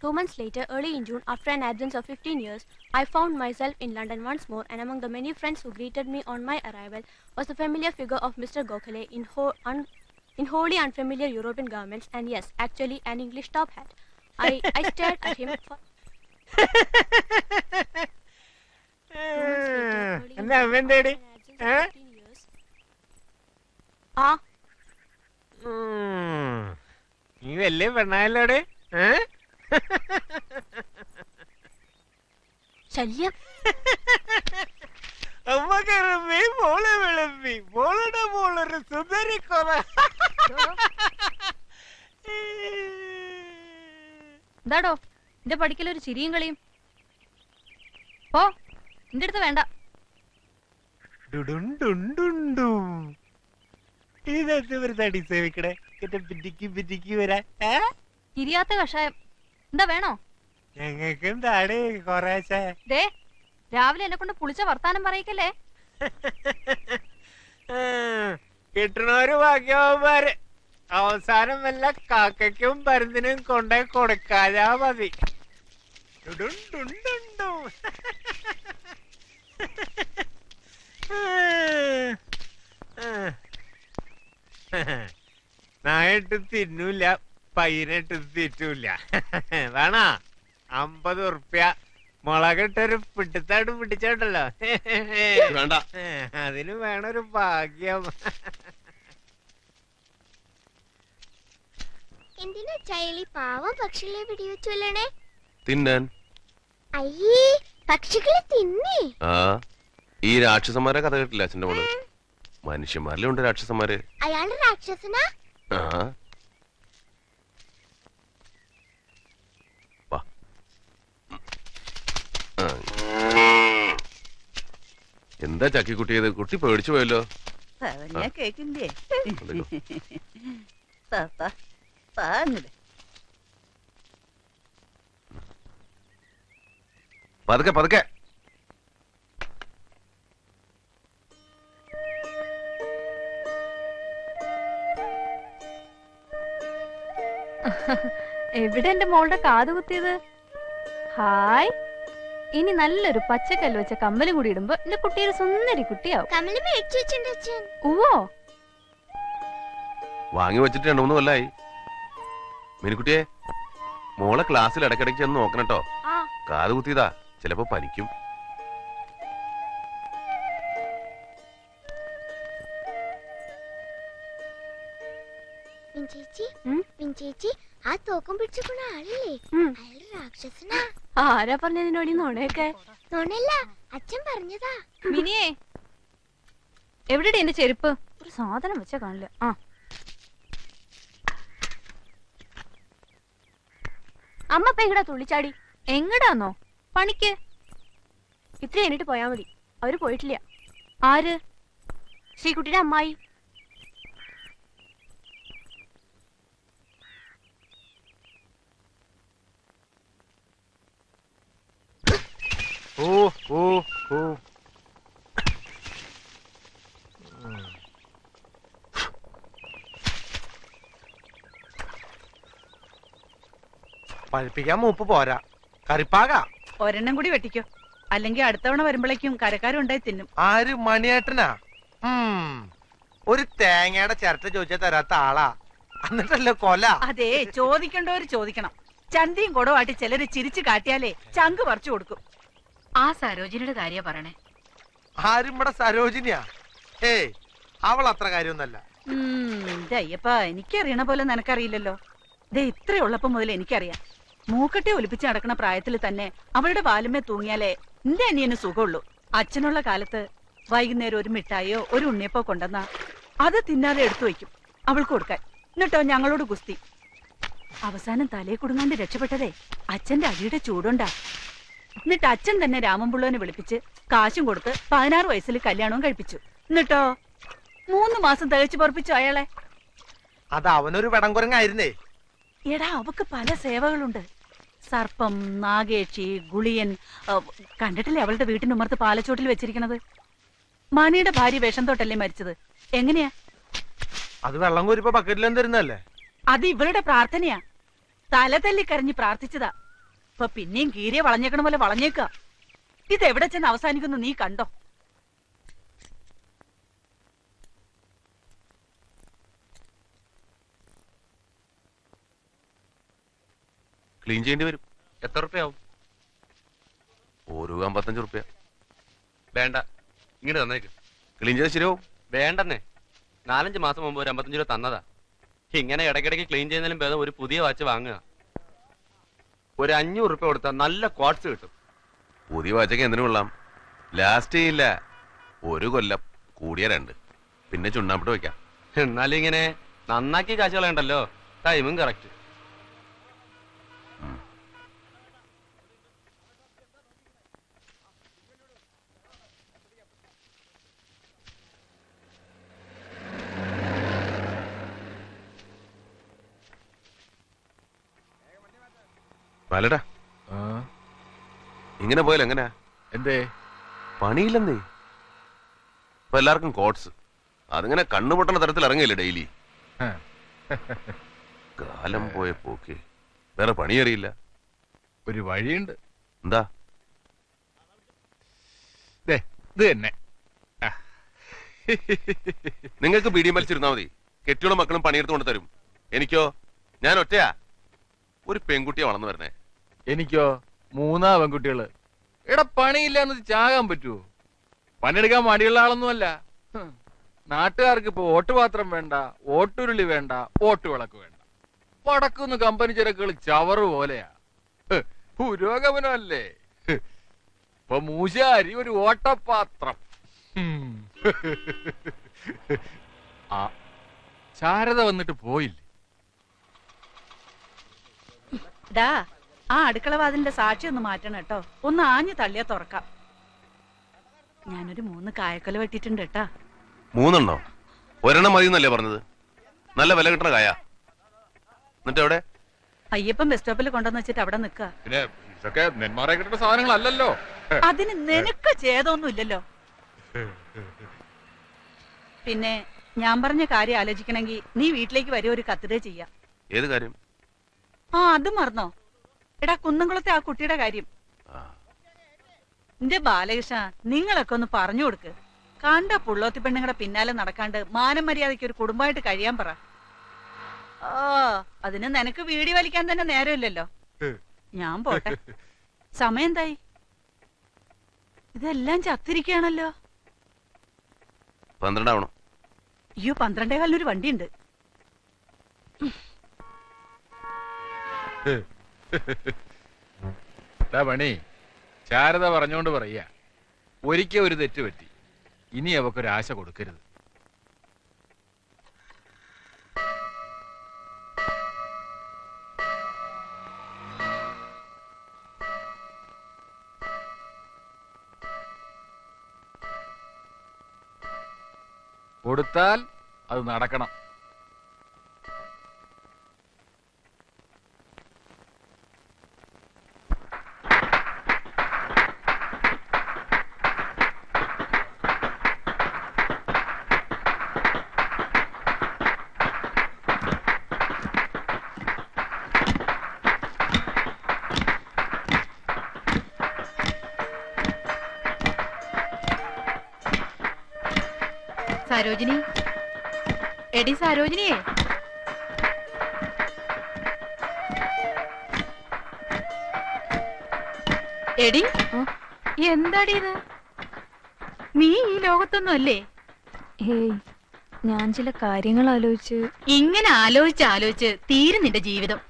2 months later, early in June, after an absence of 15 years, I found myself in London once more, and among the many friends who greeted me on my arrival was the familiar figure of Mr. Gokhale in wholly unfamiliar European garments, and yes, actually an English top hat. I stared at him for... ശല്യം എന്താടോ എന്റെ പഠിക്കലൊരു ചിരിയും കളിയും ഓ എന്റെ അടുത്ത് വേണ്ട. ഇരിയാത്ത കഷായം എന്താ വേണോ? ദേ രാവിലെ എന്നെ കൊണ്ട് പുളിച്ച വർത്താനം പറയിക്കല്ലേ. കിട്ടണൊരു ഭാഗ്യവന്മാര് അവസാനം വല്ല കാക്കയ്ക്കും പരുന്തിനും കൊണ്ടേ കൊടുക്കാതാ മതി. നായിട്ട് തിന്നൂല, പയ്യനിട്ട് തീറ്റൂല. വേണ 50 ഉറുപ്യ മുളകിട്ടൊരു പിടുത്തായിട്ട് പിടിച്ചോണ്ടല്ലോ. അതിന് വേണൊരു ഭാഗ്യം. എന്തിനാ ചൈലി പാവം പക്ഷികളെ വെടിവെച്ചല്ലേ തിന്നാൻ? അയ്യേ, പക്ഷികളെ തിന്നേ? ആ, ഈ രാക്ഷസന്മാരെ കഥ കേട്ടില്ല അച്ഛന്റെ മോള്? മനുഷ്യന്മാരിലുണ്ട് രാക്ഷസന്മാര്. അയാളുടെ രാക്ഷസനാ? ആ, എന്താ ചക്കി കുട്ടിയത്? കുട്ടി പേടിച്ചു പോയല്ലോ. കേക്കില്ലേ? പതുക്കെ പതുക്കെ. എവിടെ എന്റെ മോളുടെ കാത് കുത്തിയത്? ഹായ്, ഇനി നല്ലൊരു പച്ചക്കല്ല് വെച്ച കമ്മലും കൂടി ഇടുമ്പോ എന്റെ കുട്ടിയൊരു സുന്ദരി കുട്ടിയാവും. ഓ, വാങ്ങി വെച്ചിട്ട് 2-3 കൊല്ലായി. മീനുകുട്ടിയെ, മോളെ ക്ലാസ്സിൽ ഇടയ്ക്കിടയ്ക്ക് ചെന്ന് നോക്കണം കേട്ടോ. കാത് കുത്തിയതാ, ചിലപ്പോ പനിക്കും. ആ തോക്കം പിടിച്ചുകൊണ്ട ആളില്ലേ, അയാള് രാക്ഷസനാ. ആരാ പറഞ്ഞതിനോടി നോണയൊക്കെ? നോണല്ല, അച്ഛൻ പറഞ്ഞതാ. മിനിയേ, എവിടെയാ എന്റെ ചെരുപ്പ്? ഒരു സാധനം വെച്ചാ കാണില്ല. ആ, അമ്മ ഇപ്പൊ എങ്ങടാ തുള്ളിച്ചാടി? എങ്ങടാന്നോ? പണിക്ക്. ഇത്ര കഴിഞ്ഞിട്ട് പോയാ മതി. അവര് പോയിട്ടില്ല. ആര്? ശ്രീകുട്ടിയുടെ അമ്മായി. ഓ ഓ ഓ, പഴിപ്പിക്കാൻ മൂപ്പ് പോരാ, കറിപ്പാക. ഒരെണ്ണം കൂടി വെട്ടിക്കോ, അല്ലെങ്കിൽ അടുത്തവണ വരുമ്പോഴേക്കും കരക്കാരും ഉണ്ടായി തിന്നും. ആര്? മണിയേട്ടനാ? ഒരു തേങ്ങയുടെ ചിരട്ട ചോദിച്ചാൽ തരാത്ത ആളാ, എന്നിട്ടല്ലേ കൊല. അതെ, ചോദിക്കണ്ടവര് ചോദിക്കണം. ചന്തിയും കൊടവാട്ടി ചിലര് ചിരിച്ചു കാട്ടിയാലേ ചങ്ക് പറിച്ചു കൊടുക്കും. ആ സരോജിനിയുടെ കാര്യ പറയണേ. ആരും ഇവിടെ സരോജിനിയാ? ഏയ്, അവൾ അത്ര കാര്യമൊന്നല്ല. അയ്യപ്പ, എനിക്കറിയണ പോലെ നിനക്കറിയില്ലല്ലോ. ദേ, ഇത്രയുള്ളപ്പോ മുതൽ എനിക്കറിയാം. മൂക്കട്ടെ ഒലിപ്പിച്ച് നടക്കുന്ന പ്രായത്തിൽ തന്നെ അവളുടെ വാലുമേ തൂങ്ങിയാലേ എന്റെ അനിയന് സുഖമുള്ളൂ. അച്ഛനുള്ള കാലത്ത് വൈകുന്നേരം ഒരു മിഠായിയോ ഒരു ഉണ്ണിയപ്പോ കൊണ്ടുവന്നാ അത് തിന്നാതെ എടുത്തു വയ്ക്കും അവൾക്ക് കൊടുക്കാൻ. എന്നിട്ടോ ഞങ്ങളോട് ഗുസ്തി. അവസാനം തലയെ കുടുങ്ങാണ്ട് രക്ഷപ്പെട്ടതേ അച്ഛന്റെ അടിയുടെ ചൂടുണ്ടാ. എന്നിട്ട് അച്ഛൻ തന്നെ രാമൻപിള്ളനെ വിളിപ്പിച്ച് കാശും കൊടുത്ത് 16 വയസ്സിൽ കല്യാണവും കഴിപ്പിച്ചു. എന്നിട്ടോ 3 മാസം തികച്ചു പൊറപ്പിച്ചു അയാളെ. അത് അവനൊരു വെടംകുരങ്ങായിരുന്നേ. എടാ, അവക്ക് പല സേവകളുണ്ട്. സർപ്പം, നാഗേക്ഷി, ഗുളിയൻ. കണ്ടിട്ടില്ലേ അവളുടെ വീട്ടിനുമർത്ത് പാലച്ചോട്ടിൽ വെച്ചിരിക്കണത്? മാനിയുടെ ഭാര്യ വേഷം തൊട്ടല്ലേ മരിച്ചത്? എങ്ങനെയാ? അത് വെള്ളം കോരിപ്പോ ബക്കറ്റിലും തരുന്നല്ലേ? അത് ഇവളുടെ പ്രാർത്ഥനയാ. തല തല്ലി കരഞ്ഞ് പ്രാർത്ഥിച്ചതാ. ഇപ്പൊ പിന്നെയും കീരിയെ വളഞ്ഞേക്കണ പോലെ വളഞ്ഞേക്ക. ഇത് എവിടെ ചെന്ന് അവസാനിക്കുന്നു നീ കണ്ടോ? ക്ലീൻ ചെയ്യേണ്ടി വരും. എത്ര റുപ്യാവും? ഒരു 55 റുപ്യ. വേണ്ട, ഇങ്ങോട്ട് തന്നേക്ക്. ക്ലീൻ ചെയ്ത് ശരിയാവും. വേണ്ടെന്നേ, 4-5 മാസം മുമ്പ് ഒരു 55 രൂപ തന്നതാ. ഇങ്ങനെ ഇടയ്ക്കിടയ്ക്ക് ക്ലീൻ ചെയ്യുന്നതിലും ഭേദം ഒരു പുതിയ വാച്ച് വാങ്ങുക. ഒരു 500 റുപ്യ കൊടുത്താൽ നല്ല ക്വാർട്സ് കിട്ടും. പുതിയ വാച്ചൊക്കെ എന്തിനു കൊള്ളാം? ലാസ്റ്റ് ചെയ്യില്ല. 1 കൊല്ലം, കൂടിയ 2, പിന്നെ ചുണ്ണാമ്പിട്ട് വെക്കാം. എന്നാലും ഇങ്ങനെ നന്നാക്കി കാശ് കളയണ്ടല്ലോ. ടൈമും കറക്റ്റ്. പാലടാ, ഇങ്ങനെ പോയാൽ എങ്ങനെയാ? എന്തേ? പണിയില്ലെന്നേ. ഇപ്പൊ എല്ലാവർക്കും കോട്സ്. അതിങ്ങനെ കണ്ണുപൊട്ടണ തരത്തിൽ ഇറങ്ങിയില്ലേ ഡെയിലി. കാലം പോയ പോക്കെ. വേറെ പണിയറിയില്ല. ഒരു വഴിയുണ്ട്. എന്താ? ഇത് തന്നെ. നിങ്ങൾക്ക് പിടി മത്സരിരുന്നാ മതി. കെട്ടിയുള്ള മക്കളും പണിയെടുത്ത് കൊണ്ട് തരും. എനിക്കോ? ഞാൻ ഒറ്റയാ. ഒരു പെൺകുട്ടിയെ വളർന്നു വരണേ. എനിക്കോ 3 പെൺകുട്ടികള്. എടാ, പണിയില്ല എന്ന് ചാകാൻ പറ്റുമോ? പണിയെടുക്കാൻ മടിയുള്ള ആളൊന്നുമല്ല. നാട്ടുകാർക്ക് ഇപ്പൊ ഓട്ടുപാത്രം വേണ്ട, ഓട്ടുരുളി വേണ്ട, ഓട്ടുവിളക്ക് വേണ്ട. വടക്കുന്ന് കമ്പനി ചരക്കുകൾ ചവറ് പോലെയാ. പുരോഗമനമല്ലേ? ഇപ്പൊ മൂശാരി ഒരു ഓട്ടപാത്രം. ആ ശാരദ വന്നിട്ട് പോയില്ലേ? ഡാ, ആ അടുക്കള വാതിലിന്റെ സാക്ഷി ഒന്ന് മാറ്റണം കേട്ടോ. ഒന്ന് ആഞ്ഞു തള്ളിയാ തുറക്കാം. ഞാനൊരു 3 കായക്കൊല വെട്ടിട്ടുണ്ട് കേട്ടാ. 3 ഒരെണ്ണം മതി എന്നല്ലേ പറഞ്ഞത്? നല്ല വില കിട്ടണ കായ. എന്നിട്ട് എവിടെ? അയ്യപ്പൻ ബസ് സ്റ്റോപ്പിൽ കൊണ്ടുവന്ന് വെച്ചിട്ട് അവിടെ നിക്ക. പിന്നെ ഇതൊക്കെ നെന്മാറെ കിട്ടുന്ന സാധനങ്ങളല്ലല്ലോ. അതിന് നിനക്ക് ഛേദമൊന്നും ഇല്ലല്ലോ. പിന്നെ ഞാൻ പറഞ്ഞ കാര്യം ആലോചിക്കണമെങ്കിൽ നീ വീട്ടിലേക്ക് വരെ ഒരു കത്തിടേ ചെയ്യാം. ഏത് കാര്യം? ആ, അത് മറന്നോ? എടാ, കുന്നംകുളത്തെ ആ കുട്ടിയുടെ കാര്യം. എന്റെ ബാലകൃഷ്ണ, നിങ്ങളൊക്കെ ഒന്ന് പറഞ്ഞു കൊടുക്ക്. കണ്ട പുള്ളോത്തി പെണ്ണുങ്ങളുടെ പിന്നാലെ നടക്കാണ്ട് മാനം മര്യാദയ്ക്ക് ഒരു കുടുംബമായിട്ട് കഴിയാൻ പറ. ഓ, അതിന് നിനക്ക് വീടി വലിക്കാൻ തന്നെ നേരമില്ലല്ലോ. ഞാൻ പോട്ടെ. സമയം എന്തായി? ഇതെല്ലാം ചത്തിരിക്കുകയാണല്ലോ. 12 ആവണം. അയ്യോ, 12:15 വണ്ടിയുണ്ട്. പണി ശാരദ പറഞ്ഞോണ്ട് പറയാ, ഒരിക്കൽ ഒരു തെറ്റ് പറ്റി. ഇനി അവക്കൊരാശ കൊടുക്കരുത്. കൊടുത്താൽ അത് നടക്കണം. സരോജിനി, എടി സരോജിനിയേ, എടി എന്താടി ഇത്? നീ ഈ ലോകത്തൊന്നും അല്ലേ? ഹേയ്, ഞാൻ ചില കാര്യങ്ങൾ ആലോചിച്ച്. ഇങ്ങനെ ആലോചിച്ച് തീരും നിന്റെ ജീവിതം.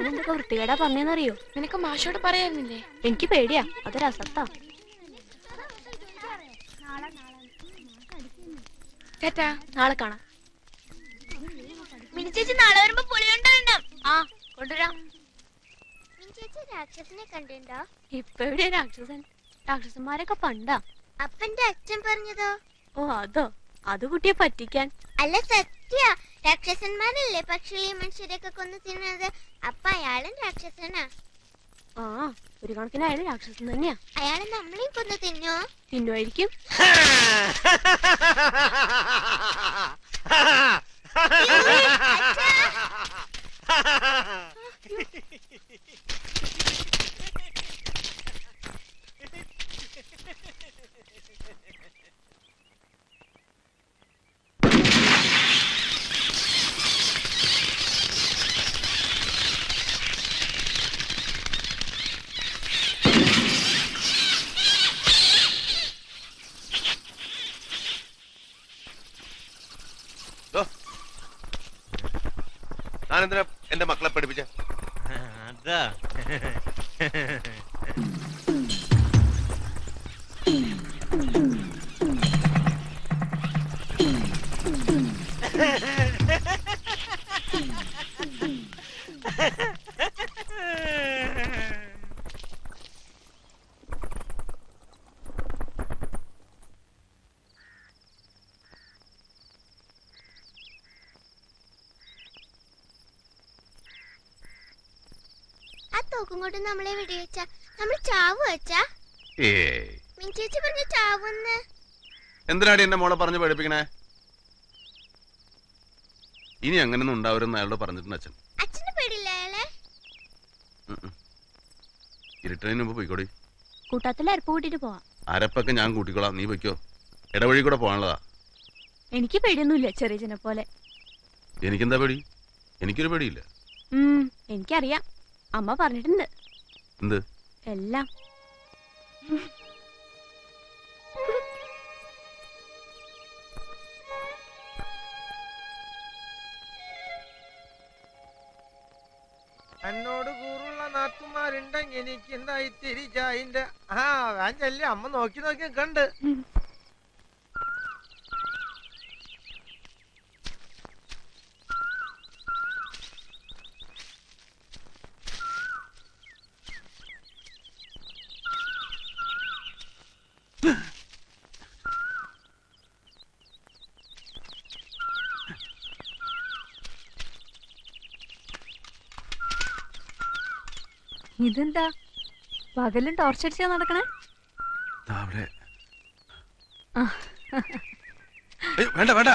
എന്തൊക്കെ വൃത്തികേടാ പറഞ്ഞെന്നറിയോ? നിനക്ക് മാഷോട് പറയായിരുന്നില്ലേ? എനിക്ക് പേടിയാ, അതൊരു അസത്താ. കേട്ടാ, നാളെ കാണാം. മിനി ചേച്ചി നാളെ വരുമ്പോ പുളിയുണ്ടാവണം. ആ, കൊണ്ടുവരാം. മിനി ചേച്ചി രാക്ഷസനെ കണ്ടിട്ടുണ്ടോ? ഇപ്പൊ എവിടെയാ രാക്ഷസൻ? രാക്ഷസന്മാരൊക്കെ പണ്ടാ. അപ്പന്റെ അച്ഛൻ പറഞ്ഞതോ? ഓ, അതോ? അത് കുട്ടിയെ പറ്റിക്കാൻ. അല്ല, സത്യം. സത്യ രാക്ഷസന്മാരല്ലേ പക്ഷികളി മനുഷ്യരെയൊക്കെ കൊന്നു തിന്നത്. അപ്പൊ അയാളും രാക്ഷസനാ. ആ, ഒരു കണക്കിന് അയാൾ രാക്ഷസൻ തന്നെയാ. അയാള് നമ്മളെയും കൊന്നു തിന്നോ? തിന്നുമായിരിക്കും. ഞാനെന്തിനാ എന്റെ മക്കളെ പഠിപ്പിച്ച? അതാ ആ തോക്കും കൊണ്ട് നമ്മളെ വെടിവെച്ച നമ്മൾ ചാവു വെച്ചാ? മിഞ്ചേച്ചി പറഞ്ഞ ചാവുന്ന്. എന്തിനാടി എന്റെ മോളെ പറഞ്ഞ് പഠിപ്പിക്കണേ? ഇനി അങ്ങനൊന്നും ഉണ്ടാവരുമെന്ന് അയാളോട് പറഞ്ഞിട്ടുണ്ട് അച്ഛൻ. അച്ഛന് പേടില്ല അയാളെ? ഇരുട്ടതിന് മുമ്പ് പോയിക്കോടി. കൂട്ടാത്തിൽ അരപ്പ് കൂട്ടിട്ട് പോവാം. അരപ്പൊക്കെ ഞാൻ കൂട്ടിക്കോളാം, നീ പൊയ്ക്കോ. ഇടവഴി കൂടെ പോകാനുള്ളതാ. എനിക്ക് പേടിയൊന്നുമില്ല, ചെറിയച്ഛനെ പോലെ. എനിക്കെന്താ പേടി? എനിക്കൊരു പേടിയില്ല. എനിക്കറിയാം, അമ്മ പറഞ്ഞിട്ടുണ്ട്. എന്ത്? എല്ലാം. എന്നോട് കൂറുള്ള നാത്തുമാരുണ്ടെങ്കിൽ എനിക്ക് എന്തായി തിരിച്ചായിന്റെ ഞാൻ ചെല്ലി അമ്മ നോക്കി നോക്കി കണ്ട്. ഇതെന്താ പകലും ടോർച്ചടിച്ചാ നടക്കണേ? വേണ്ട വേണ്ട,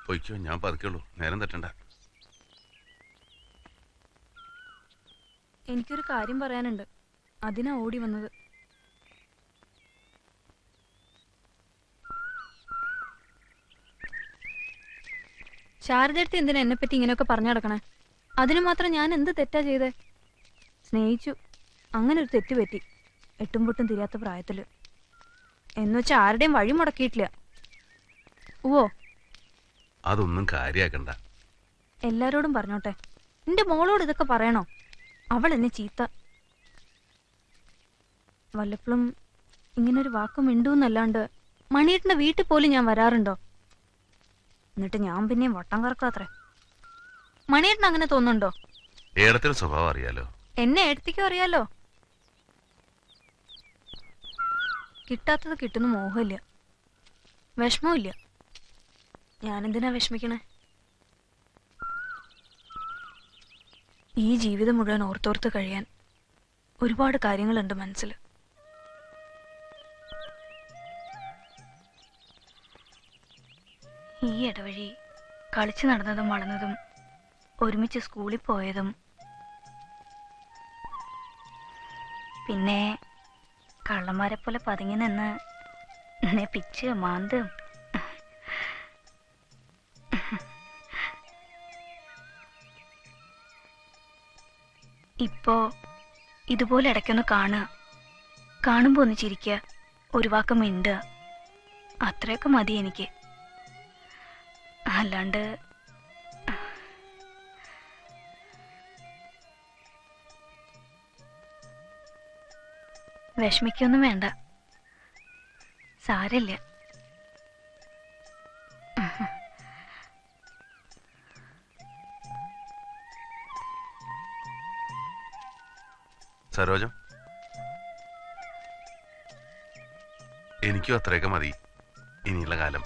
പൊയ്ക്കോ, ഞാൻ പതുക്കുള്ളൂ, നേരം തെറ്റണ്ട. എനിക്കൊരു കാര്യം പറയാനുണ്ട്, അതിനാ ഓടി വന്നത്. ശാരദടുത്ത് എന്തിനാ എന്നെപ്പറ്റി ഇങ്ങനെയൊക്കെ പറഞ്ഞു നടക്കണേ? അതിനു മാത്രം ഞാൻ എന്ത് തെറ്റാ ചെയ്തേ? സ്നേഹിച്ചു, അങ്ങനെ ഒരു തെറ്റ് പറ്റി, എട്ടും പൊട്ടും തിരിയാത്ത പ്രായത്തില്. എന്നുവെച്ചാൽ ആരുടെയും വഴി മുടക്കിയിട്ടില്ല. ഓ, അതൊന്നും കാര്യാക്കണ്ട. എല്ലാരോടും പറഞ്ഞോട്ടെ, എന്റെ മോളോട് ഇതൊക്കെ പറയണോ? അവൾ എന്നെ ചീത്ത. വല്ലപ്പോഴും ഇങ്ങനൊരു വാക്കും മിണ്ടൂന്നല്ലാണ്ട് മണിയേട്ടന്റെ വീട്ടിൽ പോലും ഞാൻ വരാറുണ്ടോ? എന്നിട്ട് ഞാൻ പിന്നെയും വട്ടം കറക്കാത്രേ. മണിയേട്ടൻ അങ്ങനെ തോന്നുന്നുണ്ടോ? ഏടത്തിന്റെ സ്വഭാവം അറിയാലോ. എന്നെ ഏടത്തിക്കും അറിയാലോ. കിട്ടാത്തത് കിട്ടുന്ന മോഹമില്ല, വിഷമമില്ല. ഞാനെന്തിനാ വിഷമിക്കണേ? ഈ ജീവിതം മുഴുവൻ ഓർത്തോർത്ത് കഴിയാൻ ഒരുപാട് കാര്യങ്ങളുണ്ട് മനസ്സിൽ. ഈ ഇടവഴി കളിച്ചു നടന്നതും വളർന്നതും ഒരുമിച്ച് സ്കൂളിൽ പോയതും പിന്നെ കള്ളന്മാരെ പോലെ പതുങ്ങി നിന്ന് എന്നെ പിച്ച് മാന്തും ഇപ്പോ ഇതുപോലെ ഇടയ്ക്കൊന്ന് കാണുമ്പോ ഒന്ന് ചിരിക്കുക, ഒരു വാക്ക് മിണ്ടുക, അത്രയൊക്കെ മതി എനിക്ക്. അല്ലാണ്ട് വിഷമിക്കൊന്നും വേണ്ട, സാരമില്ല. സരോജം, എനിക്കും അത്രയൊക്കെ മതി ഇനിയുള്ള കാലം.